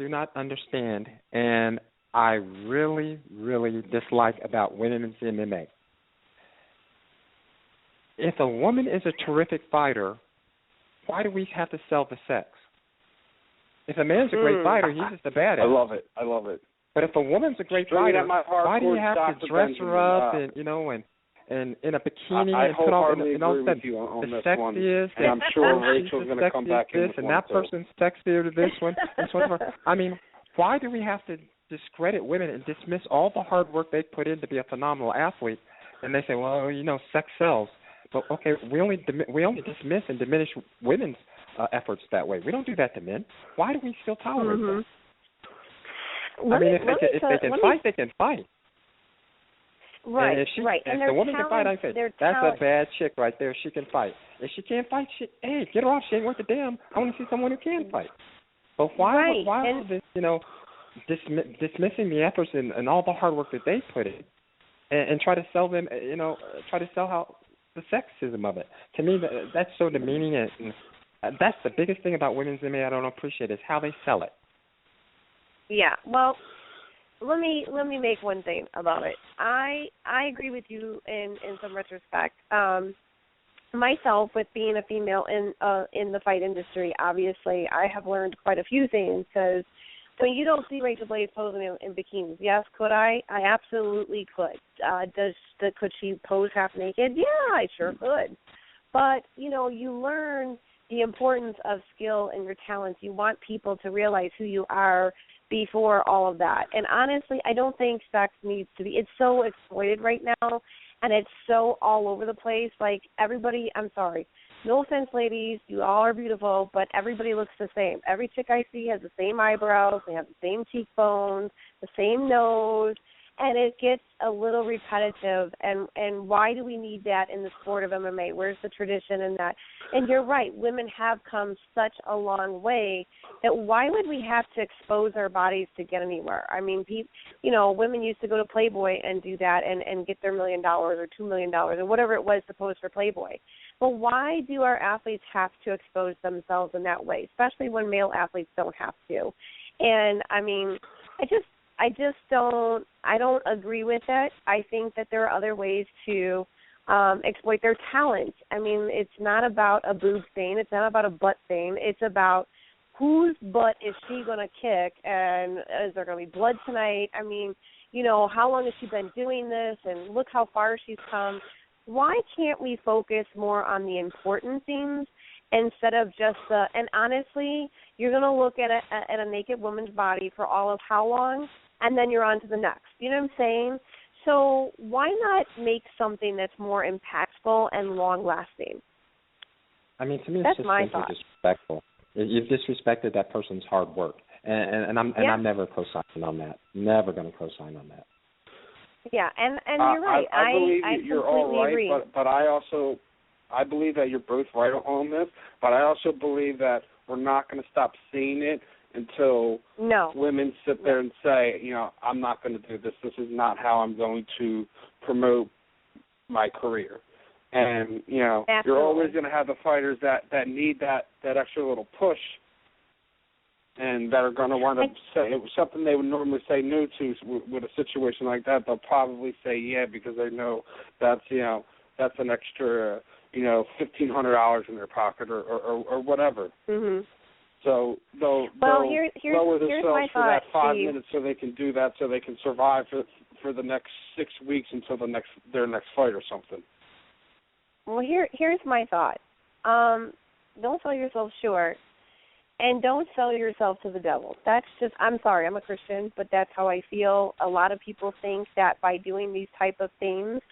do not understand, and I really, really dislike about women's MMA. If a woman is a terrific fighter, why do we have to sell the sex? If a man's a great fighter, he's just a badass. I love it. But if a woman's a great fighter, why do you have to dress her up and in a bikini and put all and all that the sexiest and I'm sure Rachel's going to come back in this and that person's sexier to this one and so on. I mean, why do we have to discredit women and dismiss all the hard work they put in to be a phenomenal athlete? And they say, well, sex sells. But okay, we only dismiss and diminish women's efforts that way. We don't do that to men. Why do we still tolerate that? If they can fight, they can fight. Right, and if the woman can fight, I say, that's a bad chick right there. She can fight. If she can't fight, hey, get her off. She ain't worth a damn. I want to see someone who can fight. But why is this, dismissing the efforts and all the hard work that they put in and try to sell them, try to sell how the sexism of it. To me, that's so demeaning, and that's the biggest thing about women's MMA I don't appreciate is how they sell it. Yeah, well, let me make one thing about it. I agree with you in some retrospect. Myself, with being a female in the fight industry, obviously I have learned quite a few things because you don't see Rachel Blaze posing in bikinis. Yes, could I? I absolutely could. Could she pose half naked? Yeah, I sure could. But you learn the importance of skill and your talents. You want people to realize who you are before all of that. And honestly, I don't think sex needs to be. It's so exploited right now, and it's so all over the place. Like everybody, I'm sorry. No offense, ladies, you all are beautiful, but everybody looks the same. Every chick I see has the same eyebrows, they have the same cheekbones, the same nose, and it gets a little repetitive. And why do we need that in the sport of MMA? Where's the tradition in that? And you're right, women have come such a long way that why would we have to expose our bodies to get anywhere? I mean, women used to go to Playboy and do that and get their $1 million or $2 million or whatever it was to pose for Playboy. But why do our athletes have to expose themselves in that way, especially when male athletes don't have to? And, I mean, I just don't agree with it. I think that there are other ways to exploit their talent. I mean, it's not about a boob thing. It's not about a butt thing. It's about whose butt is she going to kick, and is there going to be blood tonight? I mean, how long has she been doing this, and look how far she's come. Why can't we focus more on the important things instead of just and honestly, you're going to look at a naked woman's body for all of how long, and then you're on to the next. You know what I'm saying? So why not make something that's more impactful and long-lasting? I mean, to me, that's it's just my simply thought. Disrespectful. You've disrespected that person's hard work, and I'm never co-signing on that. Never going to co-sign on that. Yeah, and you're right. I believe I you're all right, agree. but I believe that you're both right on this, but I also believe that we're not going to stop seeing it until women sit there and say, I'm not going to do this. This is not how I'm going to promote my career. And, you're always going to have the fighters that need that extra little push and that are going to want to say something they would normally say no to with a situation like that. They'll probably say yeah because they know that's an extra $1,500 in their pocket or whatever. Mm-hmm. So they'll lower themselves for that 5 minutes so they can do that, so they can survive for the next 6 weeks until their next fight or something. Well, here's my thought. Don't sell yourself short. And don't sell yourself to the devil. That's just, I'm sorry, I'm a Christian, but that's how I feel. A lot of people think that by doing these type of things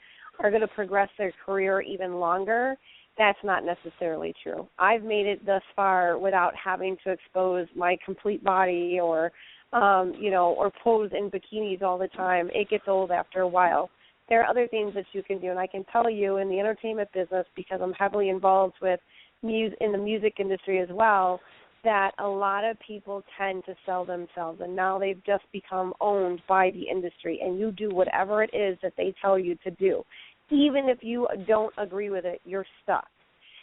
are going to progress their career even longer. That's not necessarily true. I've made it thus far without having to expose my complete body or pose in bikinis all the time. It gets old after a while. There are other things that you can do, and I can tell you in the entertainment business, because I'm heavily involved with in the music industry as well, that a lot of people tend to sell themselves, and now they've just become owned by the industry, and you do whatever it is that they tell you to do. Even if you don't agree with it, you're stuck.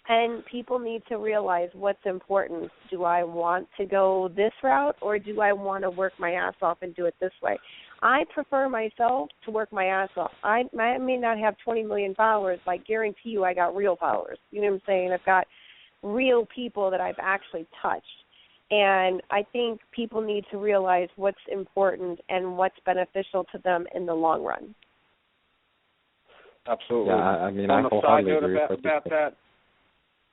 And people need to realize what's important. Do I want to go this route, or do I want to work my ass off and do it this way? I prefer myself to work my ass off. I may not have 20 million followers, but I guarantee you I got real followers. You know what I'm saying? I've got real people that I've actually touched. And I think people need to realize what's important and what's beneficial to them in the long run. Absolutely. Yeah, I mean, on I a side note agree about that,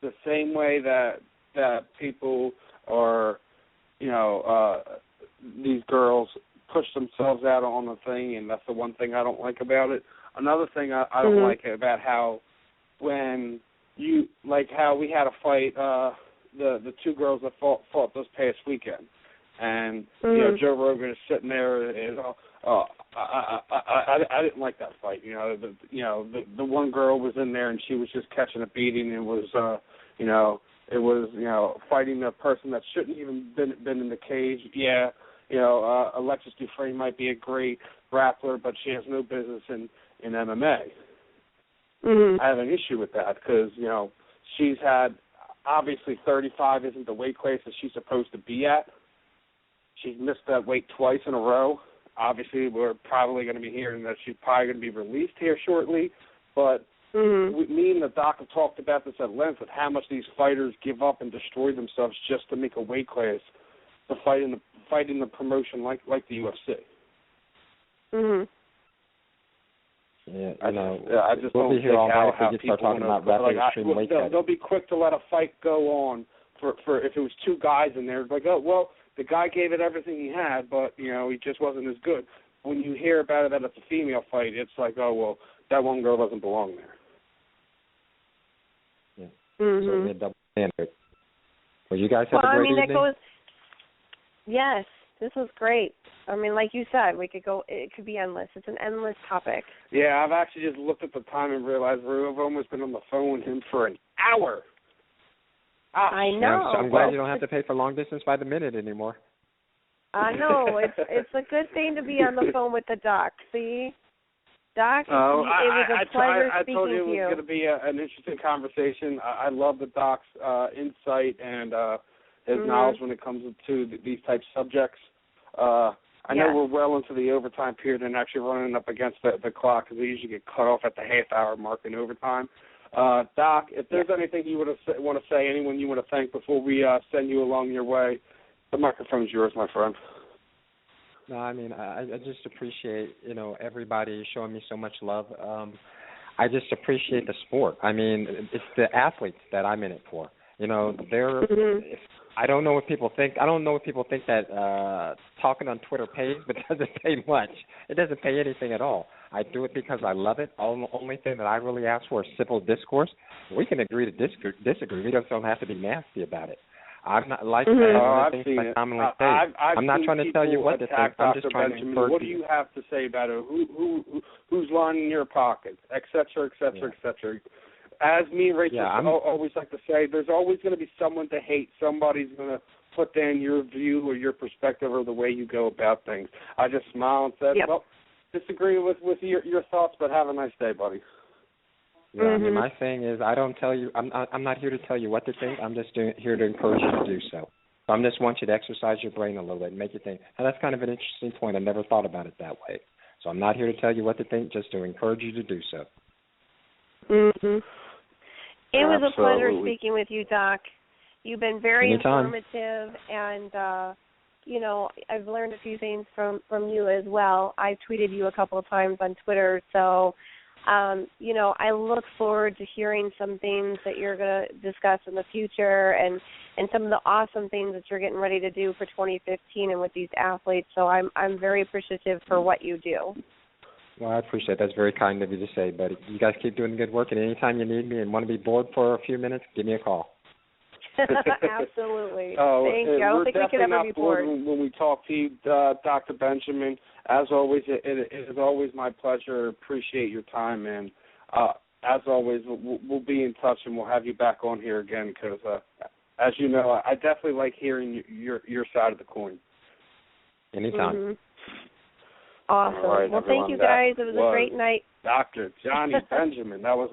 the same way that people are, these girls push themselves out on the thing, and that's the one thing I don't like about it. Another thing I don't like about how when you, like how we had a fight, the two girls that fought this past weekend, and Joe Rogan is sitting there and I didn't like that fight. The one girl was in there and she was just catching a beating and was fighting a person that shouldn't even been in the cage. Yeah, Alexis Dufresne might be a great grappler, but she has no business in MMA. I have an issue with that because she's had, obviously 35 isn't the weight class that she's supposed to be at. She's missed that weight twice in a row. Obviously, we're probably going to be hearing that she's probably going to be released here shortly. But me and the doc have talked about this at length, of how much these fighters give up and destroy themselves just to make a weight class to fight in the promotion like the UFC. Yeah, I just we'll don't be here all night how if we start people talking about rapid extreme weight cutting. They'll be quick to let a fight go on for if it was two guys in there. It's like, oh, well, the guy gave it everything he had, but, he just wasn't as good. When you hear about it that it's a female fight, it's like, oh, well, that one girl doesn't belong there. Yeah. Certainly a double standard. Well, you guys have a great evening. Yes, this was great. I mean, like you said, it could be endless. It's an endless topic. Yeah, I've actually just looked at the time and realized we've almost been on the phone with him for an hour. I know. I'm glad you don't have to pay for long distance by the minute anymore. I know. It's a good thing to be on the phone with the doc. See? Doc, it was a pleasure speaking to you. I told you it was going to be an interesting conversation. I love the doc's insight and his knowledge when it comes to these types of subjects. I know we're well into the overtime period and actually running up against the clock because we usually get cut off at the half-hour mark in overtime. Doc, if there's anything you want to say, anyone you want to thank before we send you along your way, the microphone's yours, my friend. No, I mean, I just appreciate, everybody showing me so much love. I just appreciate the sport. I mean, it's the athletes that I'm in it for. I don't know what people think. I don't know if people think that talking on Twitter pays, but it doesn't pay much. It doesn't pay anything at all. I do it because I love it. The only thing that I really ask for is civil discourse. We can agree to disagree. We just don't have to be nasty about it. I'm not like I've seen it. I'm not trying to tell you what to think. I'm just trying to encourage you. What do you have to say about it? Who's lining your pockets, et cetera, et cetera, et cetera? As me and Rachel always like to say, there's always going to be someone to hate. Somebody's going to put down your view or your perspective or the way you go about things. I just smile and said, well, disagree with your thoughts, but have a nice day, buddy. Yeah, I mean, my thing is, I don't tell you. I'm not here to tell you what to think. I'm just here to encourage you to do so. So I just want you to exercise your brain a little bit and make you think. Now, that's kind of an interesting point. I never thought about it that way. So I'm not here to tell you what to think, just to encourage you to do so. It was a pleasure speaking with you, Doc. You've been very informative, and I've learned a few things from you as well. I tweeted you a couple of times on Twitter, so I look forward to hearing some things that you're going to discuss in the future, and some of the awesome things that you're getting ready to do for 2015 and with these athletes. So I'm very appreciative for what you do. Well, I appreciate it. That's very kind of you to say, but you guys keep doing the good work, and anytime you need me and want to be bored for a few minutes, give me a call. Absolutely. Thank you. I don't think we could ever be bored. When we talk to you, Dr. Benjamin, as always, it is always my pleasure. Appreciate your time, and as always, we'll be in touch, and we'll have you back on here again because, as you know, I definitely like hearing your side of the coin. Anytime. Awesome. Right, well, thank you guys. It was a great night. Dr. Johnny Benjamin. That was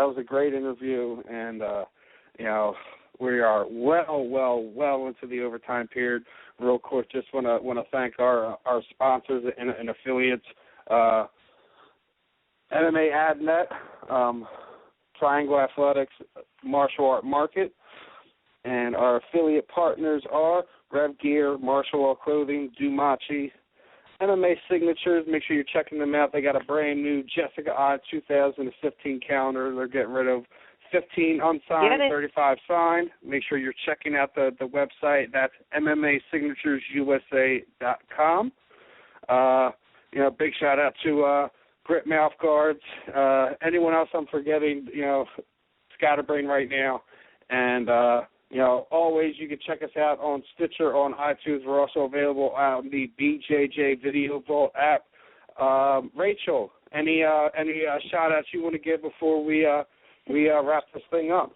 was a great interview, and we are well into the overtime period. Real quick, just want to thank our sponsors and affiliates, MMA AdNet, Triangle Athletics, Martial Art Market, and our affiliate partners are Rev Gear, Martial Art Clothing, Dumachi, MMA Signatures. Make sure you're checking them out. They got a brand new Jessica I 2015 calendar. They're getting rid of 15 unsigned, 35 signed. Make sure you're checking out the website. That's MMASignaturesUSA.com. Big shout out to Grit Mouth Guards. Anyone else I'm forgetting, scatterbrain right now. And, always you can check us out on Stitcher, on iTunes. We're also available on the BJJ Video Vault app. Rachel, any shout-outs you want to give before we wrap this thing up?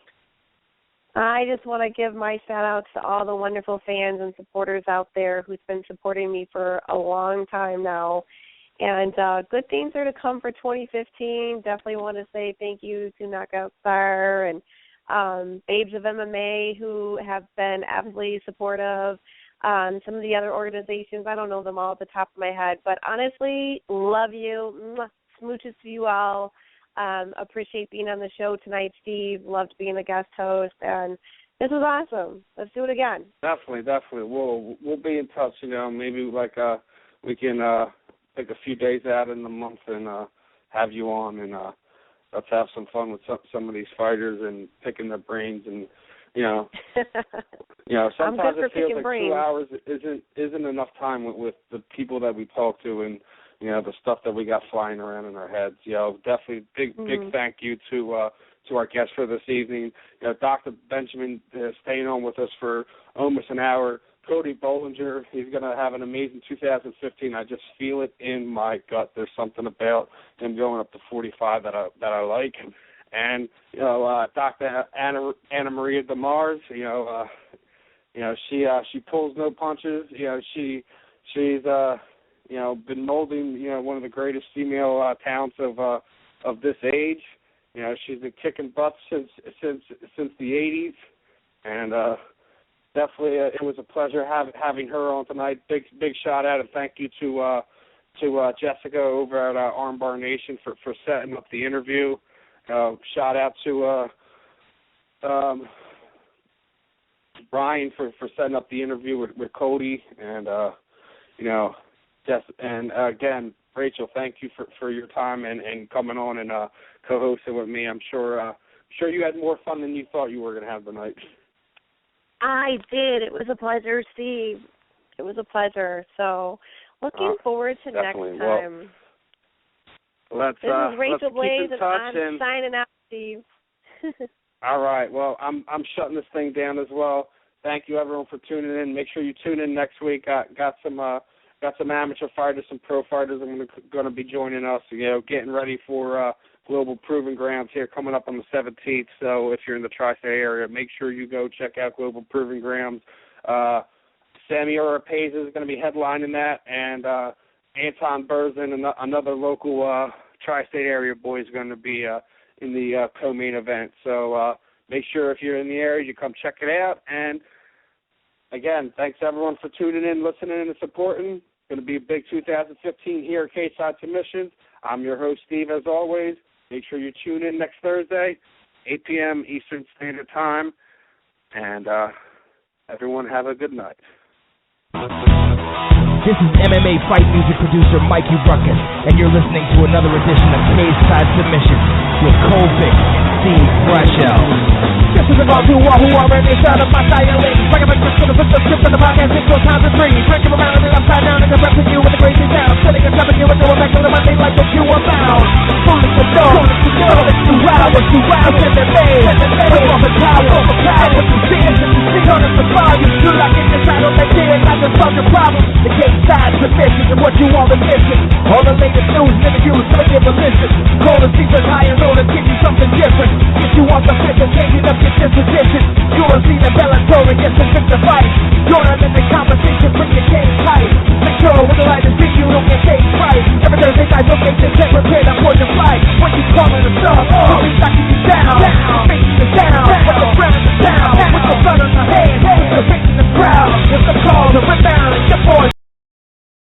I just want to give my shout-outs to all the wonderful fans and supporters out there who's been supporting me for a long time now. And good things are to come for 2015. Definitely want to say thank you to Knockout Star and Babes of MMA, who have been absolutely supportive. Some of the other organizations, I don't know them all at the top of my head, but honestly, love you. Smooches to you all. Appreciate being on the show tonight, Steve. Loved being a guest host, and this was awesome. Let's do it again. Definitely. We'll be in touch. Maybe we can take a few days out in the month and have you on, and let's have some fun with some of these fighters and picking their brains. And sometimes it feels like brains. 2 hours isn't enough time with the people that we talk to and the stuff that we got flying around in our heads. Definitely big thank you to our guest for this evening. Dr. Benjamin staying on with us for almost an hour. Cody Bollinger, he's going to have an amazing 2015. I just feel it in my gut. There's something about him going up to 45 that I like. And Dr. Anna Maria DeMars, she pulls no punches. She's been molding one of the greatest female talents of this age. She's been kicking butts since the 80s, and definitely it was a pleasure having her on tonight. Big shout out and thank you to Jessica over at Armbar Nation for setting up the interview. Shout out to Brian for setting up the interview with Cody, and and again, Rachel, thank you for your time and coming on and co-hosting with me. I'm sure you had more fun than you thought you were going to have tonight. I did. It was a pleasure, Steve. It was a pleasure. So, looking forward to next time. Well, this is Rachel Blaze, and I'm signing out, Steve. All right. Well, I'm shutting this thing down as well. Thank you, everyone, for tuning in. Make sure you tune in next week. Got some amateur fighters, some pro fighters. I'm going to be joining us. Getting ready for Global Proving Grounds here coming up on the 17th. So if you're in the tri-state area, make sure you go check out Global Proving Grounds. Sammy Oropeza is going to be headlining that, and Anton Berzin, another local tri-state area boy, is going to be in the co-main event. So make sure if you're in the area, you come check it out. And again, thanks everyone for tuning in, listening, and supporting. It's going to be a big 2015 here at K-Side Submissions. I'm your host, Steve, as always. Make sure you tune in next Thursday, 8 p.m. Eastern Standard Time. And everyone have a good night. This is MMA fight music producer Mikey Ruckus, and you're listening to another edition of K-Side Submissions with Cole Vick and Steve Brashell. This is about to all who are ready to of my dialect. Bring up a grip to the script of the podcast, 6 4 times and 3. Drink them around and upside down and repping you with the crazy sound. Sitting and jumping you and doing back to the Monday like what you about. Foolish to know, it's 2 hours, 2 hours in the day. With all the power, and what you see is that you see on us the volume. You like it, just out on the day, not just solve your problem. The K-Side Submissions and what you all are missing. All the latest news and interviews, so give a listen. Call the secret higher road and give you something different. If you want the fit and changing up your disposition, you will see the Bellator against the Victor fight. Join us in the conversation, bring your K